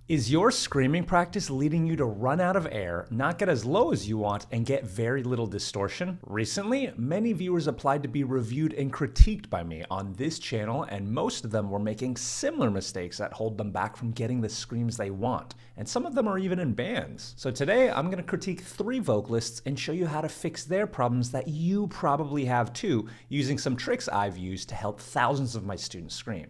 Is your screaming practice leading you to run out of air, not get as low as you want, and get very little distortion? Recently, many viewers applied to be reviewed and critiqued by me on this channel, and most of them were making similar mistakes that hold them back from getting the screams they want. And some of them are even in bands. So today, I'm going to critique 3 vocalists and show you how to fix their problems that you probably have too, using some tricks I've used to help thousands of my students scream.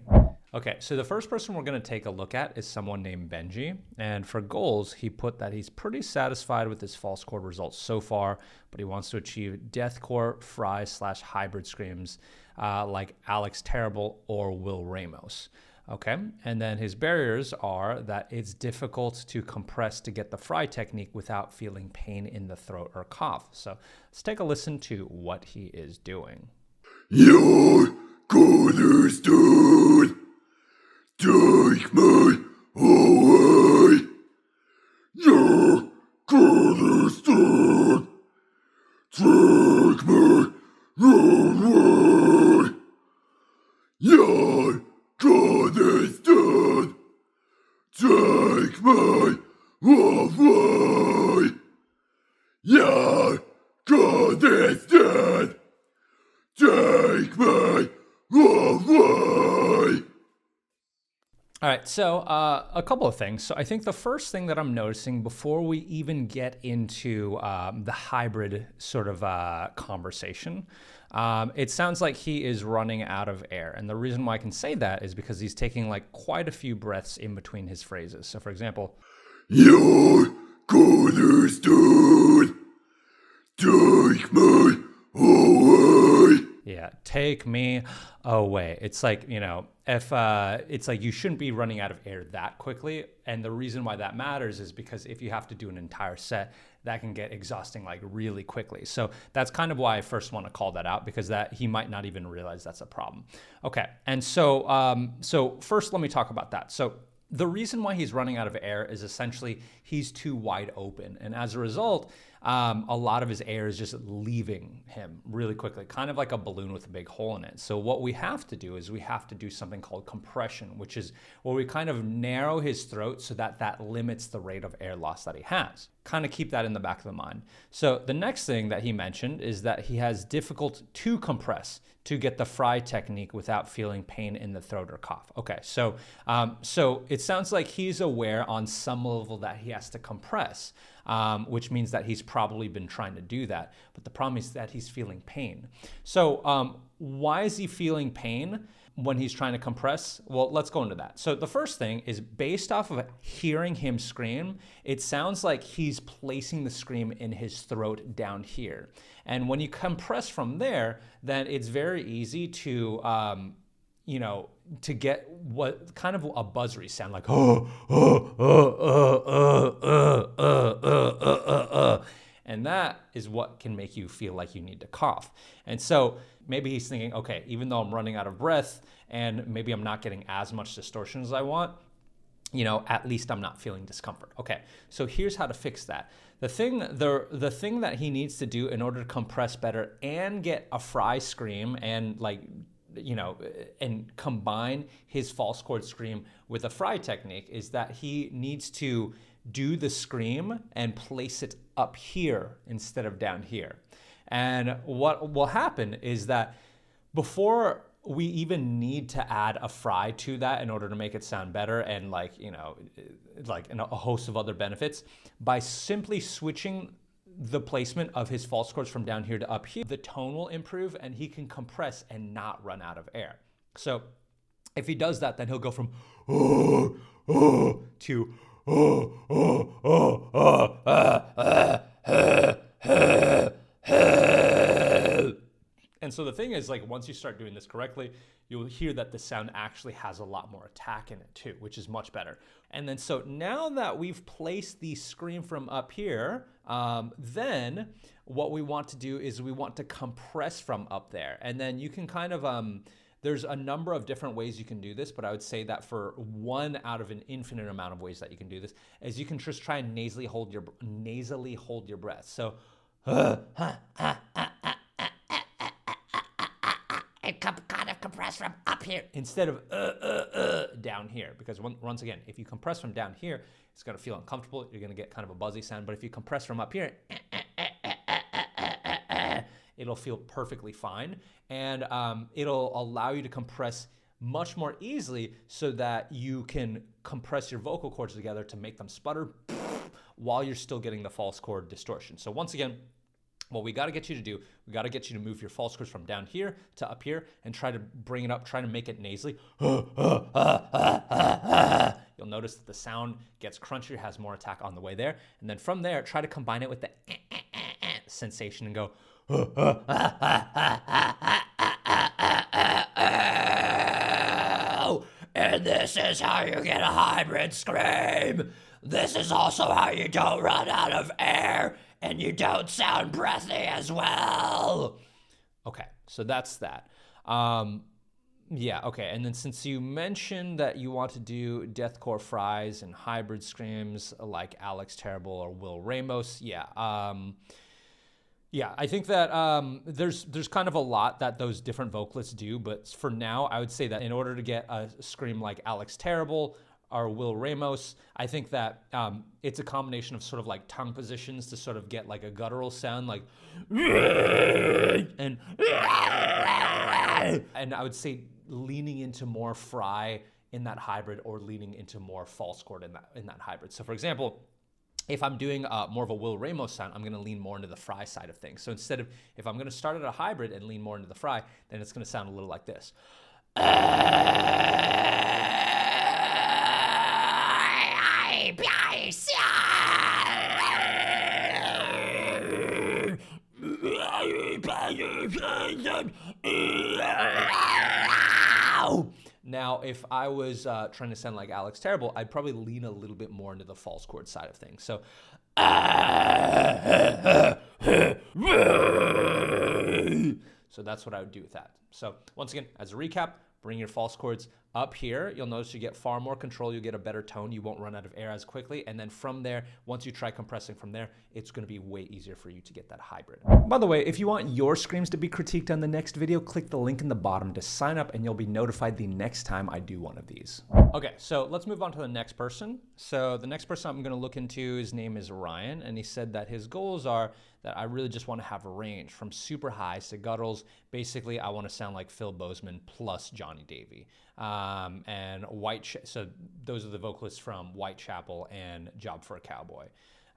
Okay, so the first person we're going to take a look at is someone named Benji, and for goals, he put that he's pretty satisfied with his false chord results so far, but he wants to achieve deathcore, fry/hybrid screams like Alex Terrible or Will Ramos. Okay, and then his barriers are that it's difficult to compress to get the fry technique without feeling pain in the throat or cough. So let's take a listen to what he is doing. You're gonna start. Take me away. You're gonna start. Take me away. You're gonna start. Take me away. You're gonna start. Take me away. All right, so a couple of things. So I think the first thing that I'm noticing before we even get into the hybrid sort of conversation, it sounds like he is running out of air. And the reason why I can say that is because he's taking like quite a few breaths in between his phrases. So for example, you're gonna start. Take me away. Yeah, take me away. It's like, you know, if it's like you shouldn't be running out of air that quickly. And the reason why that matters is because if you have to do an entire set, that can get exhausting like really quickly. So that's kind of why I first want to call that out, because that he might not even realize that's a problem. Okay, and so so first let me talk about that. So the reason why he's running out of air is essentially he's too wide open. And as a result, a lot of his air is just leaving him really quickly, kind of like a balloon with a big hole in it. So what we have to do is we have to do something called compression, which is where we kind of narrow his throat so that that limits the rate of air loss that he has. Kind of keep that in the back of the mind. So the next thing that he mentioned is that he has difficult to compress to get the fry technique without feeling pain in the throat or cough. Okay, so so it sounds like he's aware on some level that he has to compress, which means that he's probably been trying to do that. But the problem is that he's feeling pain. So why is he feeling pain when he's trying to compress? Well, let's go into that. So the first thing is based off of hearing him scream, it sounds like he's placing the scream in his throat down here. And when you compress from there, then it's very easy to, you know, to get what kind of a buzzery sound like, and that is what can make you feel like you need to cough. And so maybe he's thinking, okay, even though I'm running out of breath and maybe I'm not getting as much distortion as I want, you know, at least I'm not feeling discomfort. Okay, so here's how to fix that. The thing that he needs to do in order to compress better and get a fry scream and like, you know, and combine his false chord scream with a fry technique is that he needs to do the scream and place it up here instead of down here. And what will happen is that before we even need to add a fry to that in order to make it sound better and like, you know, like a host of other benefits, by simply switching the placement of his false chords from down here to up here, the tone will improve and he can compress and not run out of air. So if he does that, then he'll go from to and so the thing is, like, once you start doing this correctly, you'll hear that the sound actually has a lot more attack in it too, which is much better. And then so now that we've placed the scream from up here, then what we want to do is we want to compress from up there. And then you can kind of, there's a number of different ways you can do this, but I would say that for one out of an infinite amount of ways that you can do this is you can just try and nasally hold your breath. So, kind of compress compress from up here instead of down here. Because once again, if you compress from down here, it's going to feel uncomfortable. You're going to get kind of a buzzy sound. But if you compress from up here, it'll feel perfectly fine. And it'll allow you to compress much more easily so that you can compress your vocal cords together to make them sputter while you're still getting the false chord distortion. So once again, what we got to get you to do, we got to get you to move your false chords from down here to up here and try to bring it up, try to make it nasally. You'll notice that the sound gets crunchier, has more attack on the way there. And then from there, try to combine it with the sensation and go. And this is how you get a hybrid scream. This is also how you don't run out of air and you don't sound breathy as well. Okay, so that's that. Yeah, okay, and then since you mentioned that you want to do deathcore fries and hybrid screams like Alex Terrible or Will Ramos, yeah, I think that there's kind of a lot that those different vocalists do, but for now, I would say that in order to get a scream like Alex Terrible or Will Ramos, I think that it's a combination of sort of like tongue positions to sort of get like a guttural sound, like and I would say leaning into more fry in that hybrid or leaning into more false chord in that hybrid. So for example, if I'm doing more of a Will Ramos sound, I'm going to lean more into the fry side of things. So instead of, if I'm going to start at a hybrid and lean more into the fry, then it's going to sound a little like this. Now, if I was trying to sound like Alex Terrible, I'd probably lean a little bit more into the false chord side of things. So, so that's what I would do with that. So once again, as a recap, bring your false chords up here. You'll notice you get far more control. You'll get a better tone. You won't run out of air as quickly. And then from there, once you try compressing from there, it's going to be way easier for you to get that hybrid. By the way, if you want your screams to be critiqued on the next video, click the link in the bottom to sign up and you'll be notified the next time I do one of these. Okay, so let's move on to the next person. So the next person I'm going to look into, his name is Ryan, and he said that his goals are that I really just want to have a range from super highs to gutturals. Basically, I want to sound like Phil Bozeman plus Johnny Davey. And so those are the vocalists from Whitechapel and Job for a Cowboy.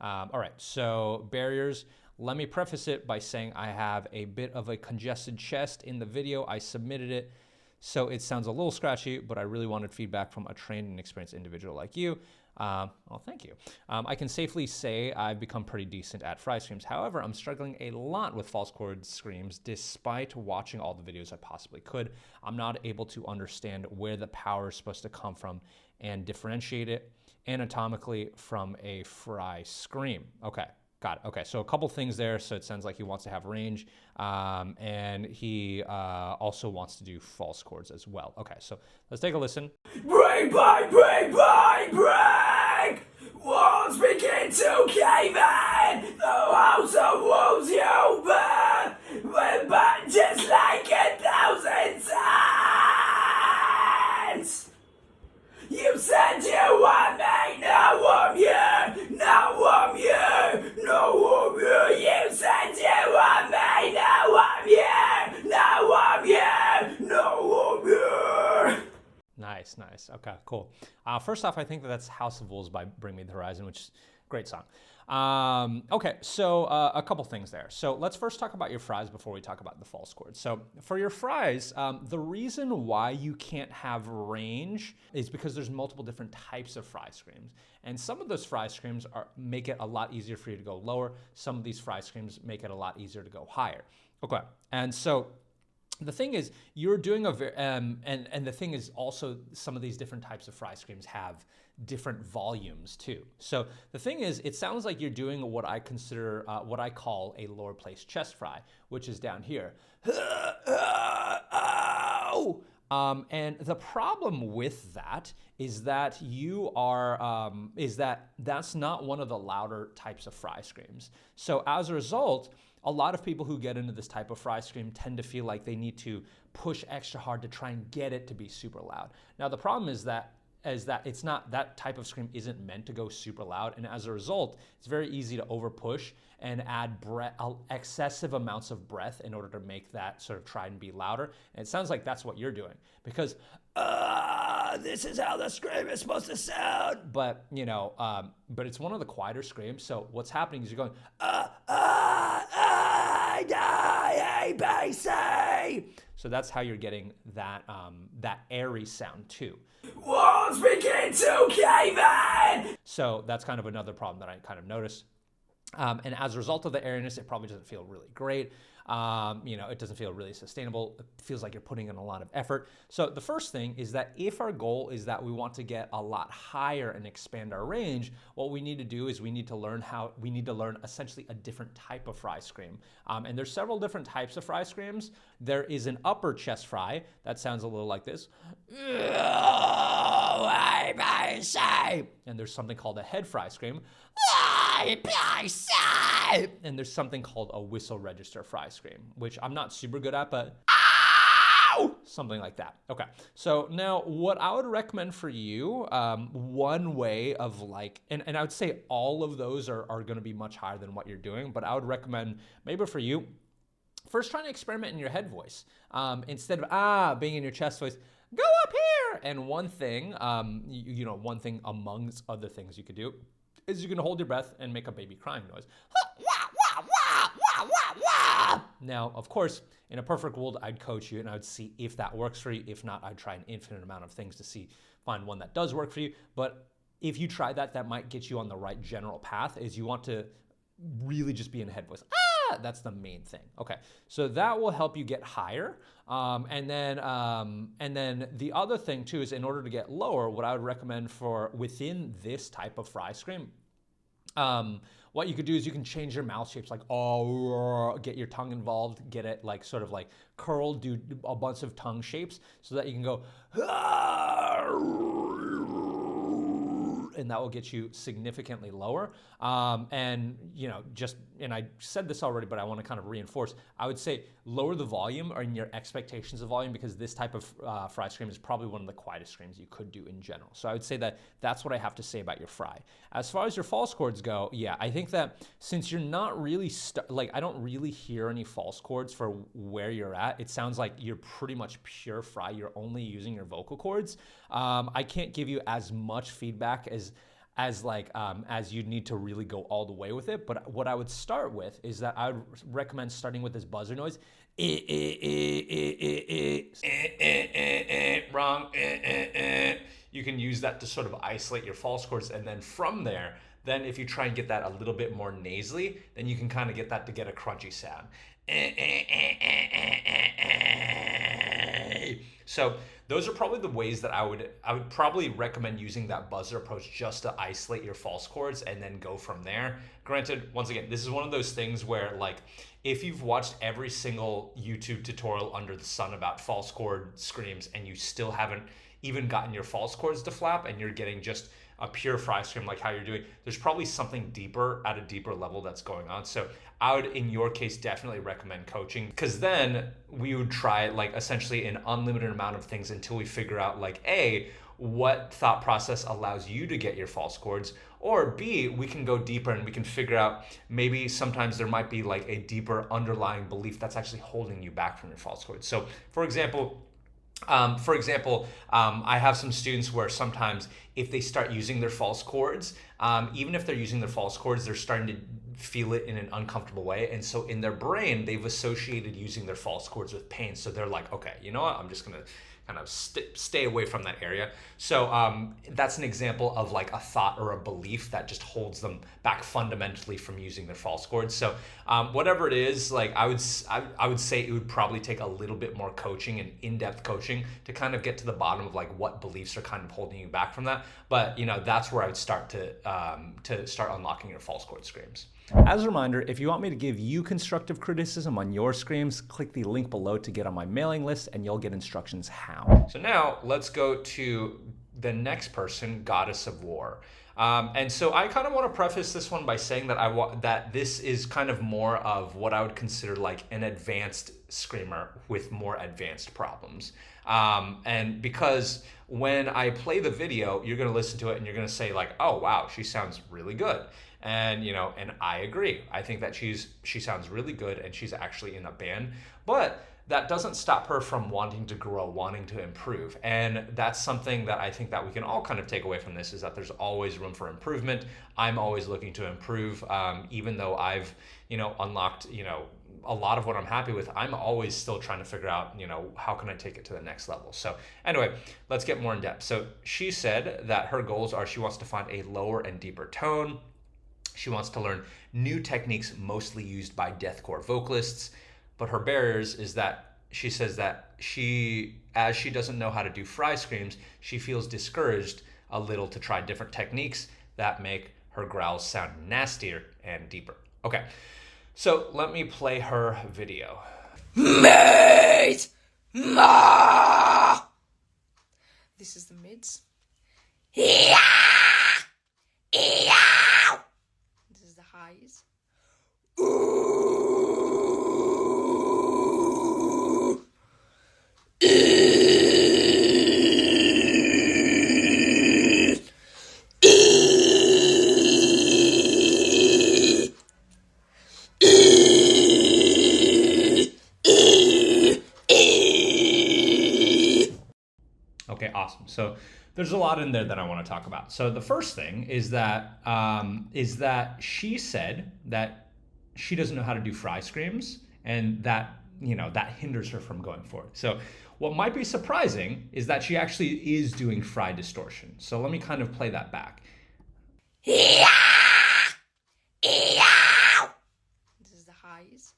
All right, so barriers. Let me preface it by saying I have a bit of a congested chest in the video. I submitted it, so it sounds a little scratchy, but I really wanted feedback from a trained and experienced individual like you. Well, thank you. I can safely say I've become pretty decent at fry screams. However, I'm struggling a lot with false chord screams despite watching all the videos I possibly could. I'm not able to understand where the power is supposed to come from and differentiate it anatomically from a fry scream. Okay. Got it. Okay, so a couple things there. So it sounds like he wants to have range, and he also wants to do false chords as well. Okay, so let's take a listen. Break, break, break, break, break! Walls begin to cave in! The house of wolves you burn! We're back just like 1,000 times! You said you want me, now I'm here! Now I'm here! Now I'm here! You said you want me, now I'm here! Now I'm here! Now I'm here! Nice, nice. Okay, cool. First off, I think that's House of Wolves by Bring Me the Horizon, which is a great song. Okay, so a couple things there. So let's first talk about your fries before we talk about the false chords. So for your fries, the reason why you can't have range is because there's multiple different types of fry screams. And some of those fry screams make it a lot easier for you to go lower. Some of these fry screams make it a lot easier to go higher. Okay, and so the thing is, you're doing and the thing is also some of these different types of fry screams have different volumes too. So the thing is, it sounds like you're doing what I consider, what I call a lower place chest fry, which is down here. And the problem with that is that that's not one of the louder types of fry screams. So as a result, a lot of people who get into this type of fry scream tend to feel like they need to push extra hard to try and get it to be super loud. Now the problem is that it's not, that type of scream isn't meant to go super loud, and as a result, it's very easy to over push and add excessive amounts of breath in order to make that sort of try and be louder. And it sounds like that's what you're doing, because this is how the scream is supposed to sound. But but it's one of the quieter screams. So what's happening is you're going A-B-C. So that's how you're getting that airy sound too. Walls begin to cave in! So that's kind of another problem that I kind of noticed. And as a result of the airiness, it probably doesn't feel really great. It doesn't feel really sustainable. It feels like you're putting in a lot of effort. So the first thing is that if our goal is that we want to get a lot higher and expand our range, what we need to do is we need to learn essentially a different type of fry scream. And there's several different types of fry screams. There is an upper chest fry that sounds a little like this. And there's something called a head fry scream. And there's something called a whistle register fry scream, which I'm not super good at, but something like that. Okay, so now what I would recommend for you, one way of and I would say all of those are going to be much higher than what you're doing, but I would recommend maybe for you, first trying to experiment in your head voice. Instead of being in your chest voice, go up here. And one thing, one thing amongst other things you could do is you can hold your breath and make a baby crying noise. Now, of course, in a perfect world, I'd coach you and I would see if that works for you. If not, I'd try an infinite amount of things to find one that does work for you. But if you try that, that might get you on the right general path, is you want to really just be in head voice. That's the main thing. Okay, so that will help you get higher. And then the other thing too is, in order to get lower, what I would recommend for within this type of fry scream, what you could do is you can change your mouth shapes, like get your tongue involved, get it sort of curled, do a bunch of tongue shapes so that you can go, and that will get you significantly lower. And I said this already, but I want to kind of reinforce. I would say lower the volume or in your expectations of volume, because this type of fry scream is probably one of the quietest screams you could do in general. So I would say that's what I have to say about your fry. As far as your false chords go, yeah, I think that since you're not really, I don't really hear any false chords for where you're at. It sounds like you're pretty much pure fry. You're only using your vocal cords. I can't give you as much feedback as you'd need to really go all the way with it. But what I would start with is that I would recommend starting with this buzzer noise. Wrong. You can use that to sort of isolate your false chords. And then from there, then if you try and get that a little bit more nasally, then you can kind of get that to get a crunchy sound. So those are probably the ways that I would probably recommend using that buzzer approach, just to isolate your false chords and then go from there. Granted, once again, this is one of those things where if you've watched every single YouTube tutorial under the sun about false chord screams and you still haven't even gotten your false chords to flap and you're getting just a pure fry scream like how you're doing, there's probably something deeper at a deeper level that's going on. So I would, in your case, definitely recommend coaching, because then we would try essentially an unlimited amount of things until we figure out A, what thought process allows you to get your false chords, or B, we can go deeper and we can figure out maybe sometimes there might be a deeper underlying belief that's actually holding you back from your false chords. So for example, I have some students where sometimes if they start using their false chords, even if they're using their false chords, they're starting to feel it in an uncomfortable way. And so in their brain, they've associated using their false chords with pain. So they're like, okay, you know what? I'm just going to kind of stay away from that area. So that's an example of a thought or a belief that just holds them back fundamentally from using their false chords. So whatever it is, I would say it would probably take a little bit more coaching and in-depth coaching to kind of get to the bottom of what beliefs are kind of holding you back from that. but that's where I would start to start unlocking your false chord screams. As a reminder, if you want me to give you constructive criticism on your screams, click the link below to get on my mailing list and you'll get instructions how. So now let's go to the next person, Goddess of War. And so I kind of want to preface this one by saying that that this is kind of more of what I would consider like an advanced screamer with more advanced problems. And because when I play the video, you're going to listen to it and you're going to say like, oh, wow, she sounds really good. And, and I agree. I think that she sounds really good and she's actually in a band, but that doesn't stop her from wanting to grow, wanting to improve. And that's something that I think that we can all kind of take away from this, is that there's always room for improvement. I'm always looking to improve. Even though I've, unlocked, a lot of what I'm happy with, I'm always still trying to figure out, how can I take it to the next level? So anyway, let's get more in depth. So she said that her goals are, she wants to find a lower and deeper tone. She wants to learn new techniques mostly used by deathcore vocalists. But her barriers is that she says that as she doesn't know how to do fry screams, she feels discouraged a little to try different techniques that make her growls sound nastier and deeper. Okay, so let me play her video. Mate! Ma! This is the mids. Yeah! Yeah! This is the highs. Okay, awesome. So there's a lot in there that I want to talk about. So the first thing is that she said that she doesn't know how to do fry screams, and that that hinders her from going forward. So what might be surprising is that she actually is doing fry distortion. So let me kind of play that back. Yeah! Yeah! This is the highs.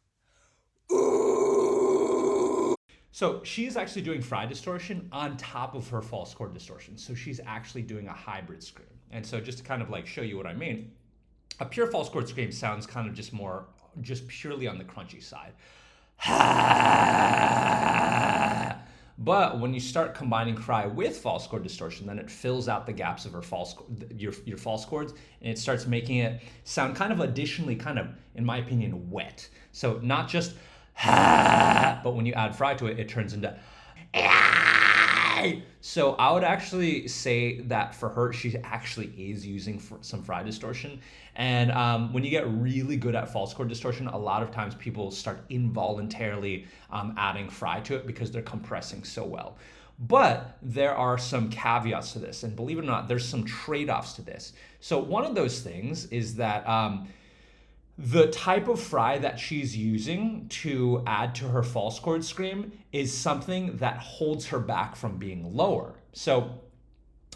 So she's actually doing fry distortion on top of her false chord distortion. So she's actually doing a hybrid scream. And so just to kind of like show you what I mean, a pure false chord scream sounds kind of just purely on the crunchy side. But when you start combining fry with false chord distortion, then it fills out the gaps of your false chords, and it starts making it sound kind of additionally kind of, in my opinion, wet. So not just but when you add fry to it, it turns into so I would actually say that for her, she actually is using some fry distortion. And when you get really good at false chord distortion, a lot of times people start involuntarily adding fry to it because they're compressing so well. But there are some caveats to this, and believe it or not, there's some trade-offs to this. So one of those things is that the type of fry that she's using to add to her false chord scream is something that holds her back from being lower. So,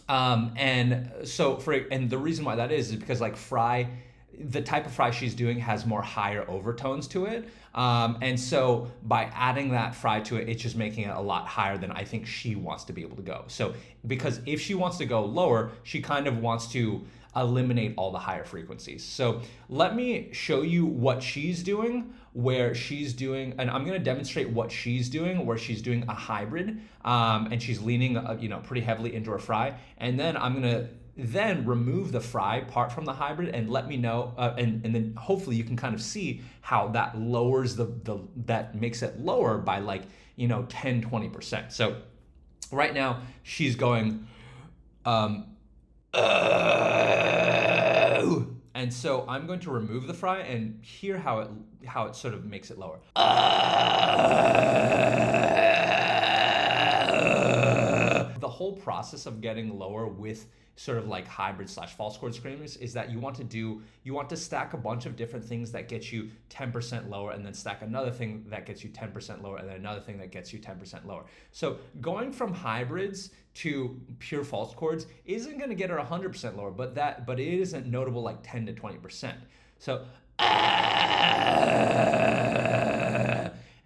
and the reason why that is because like fry, the type of fry she's doing has more higher overtones to it. And so by adding that fry to it, it's just making it a lot higher than I think she wants to be able to go. So, because if she wants to go lower, she kind of wants to eliminate all the higher frequencies. So let me show you what she's doing, where she's doing, and I'm going to demonstrate what she's doing, where she's doing a hybrid, and she's leaning, pretty heavily into her fry. And then I'm going to then remove the fry part from the hybrid and let me know, and then hopefully you can kind of see how that lowers that makes it lower by like, 10-20%. So right now she's going, and so I'm going to remove the fry and hear how it sort of makes it lower. The whole process of getting lower with sort of like hybrid / false chord screams is that you want to stack a bunch of different things that get you 10% lower, and then stack another thing that gets you 10% lower, and then another thing that gets you 10% lower. So going from hybrids to pure false chords isn't going to get her 100% lower, but it isn't notable like 10 to 20%. So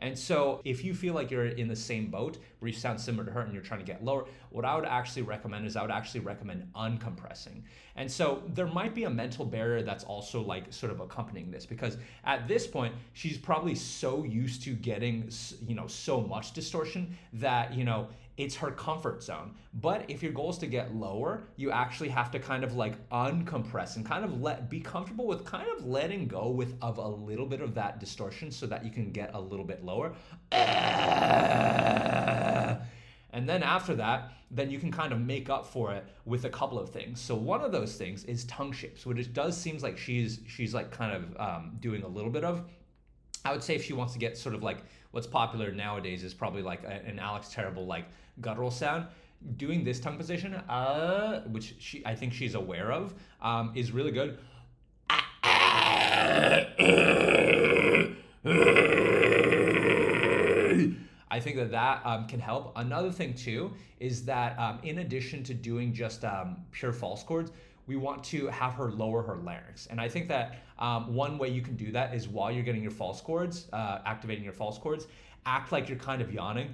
And so if you feel like you're in the same boat where you sound similar to her and you're trying to get lower, what I would actually recommend is I would actually recommend uncompressing. And so there might be a mental barrier that's also like sort of accompanying this, because at this point, she's probably so used to getting, you know, so much distortion that, you know, it's her comfort zone. But if your goal is to get lower, you actually have to kind of like uncompress and kind of be comfortable with kind of letting go of a little bit of that distortion so that you can get a little bit lower. And then after that, then you can kind of make up for it with a couple of things. So one of those things is tongue shapes, which it does seems like she's like kind of doing a little bit of. I would say if she wants to get sort of like what's popular nowadays is probably like an Alex Terrible like guttural sound. Doing this tongue position, which I think she's aware of, is really good. I think that can help. Another thing too is that in addition to doing just pure false chords, we want to have her lower her larynx. And I think that one way you can do that is while you're getting your false chords, activating your false chords, act like you're kind of yawning.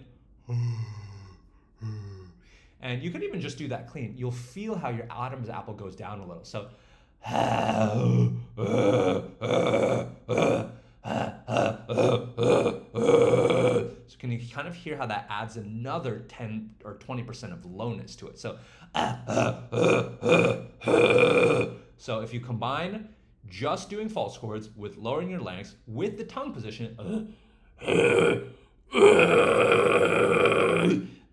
And you can even just do that clean. You'll feel how your Adam's apple goes down a little. So, so can you kind of hear how that adds another 10 or 20% of lowness to it? So, so if you combine just doing false chords with lowering your larynx with the tongue position,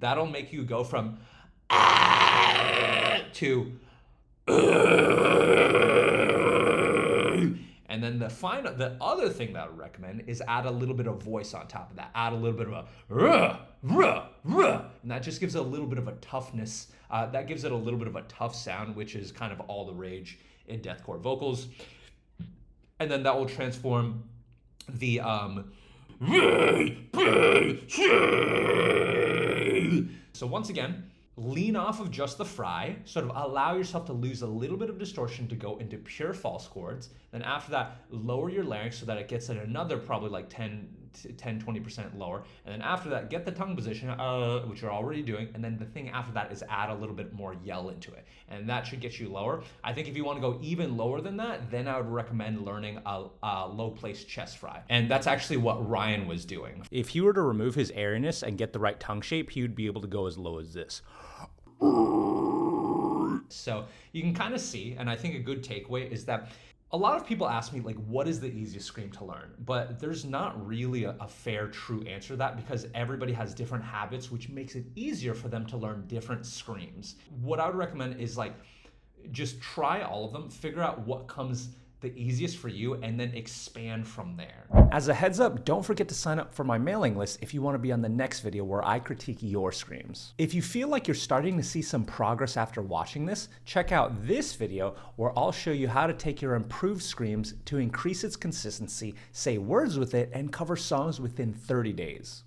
that'll make you go from to, and then the other thing that I would recommend is add a little bit of voice on top of that. Add a little bit of a and that just gives it a little bit of a toughness. That gives it a little bit of a tough sound, which is kind of all the rage in deathcore vocals. And then that will transform the so once again, lean off of just the fry, sort of allow yourself to lose a little bit of distortion to go into pure false chords. Then after that, lower your larynx so that it gets at another probably like 10-20% lower. And then after that, get the tongue position, which you're already doing. And then the thing after that is add a little bit more yell into it. And that should get you lower. I think if you want to go even lower than that, then I would recommend learning a low place chest fry. And that's actually what Ryan was doing. If he were to remove his airiness and get the right tongue shape, he would be able to go as low as this. So you can kind of see, and I think a good takeaway is that a lot of people ask me, like, what is the easiest scream to learn? But there's not really a fair, true answer to that, because everybody has different habits, which makes it easier for them to learn different screams. What I would recommend is like, just try all of them, figure out what comes the easiest for you, and then expand from there. As a heads up, don't forget to sign up for my mailing list if you want to be on the next video where I critique your screams. If you feel like you're starting to see some progress after watching this, check out this video where I'll show you how to take your improved screams to increase its consistency, say words with it, and cover songs within 30 days.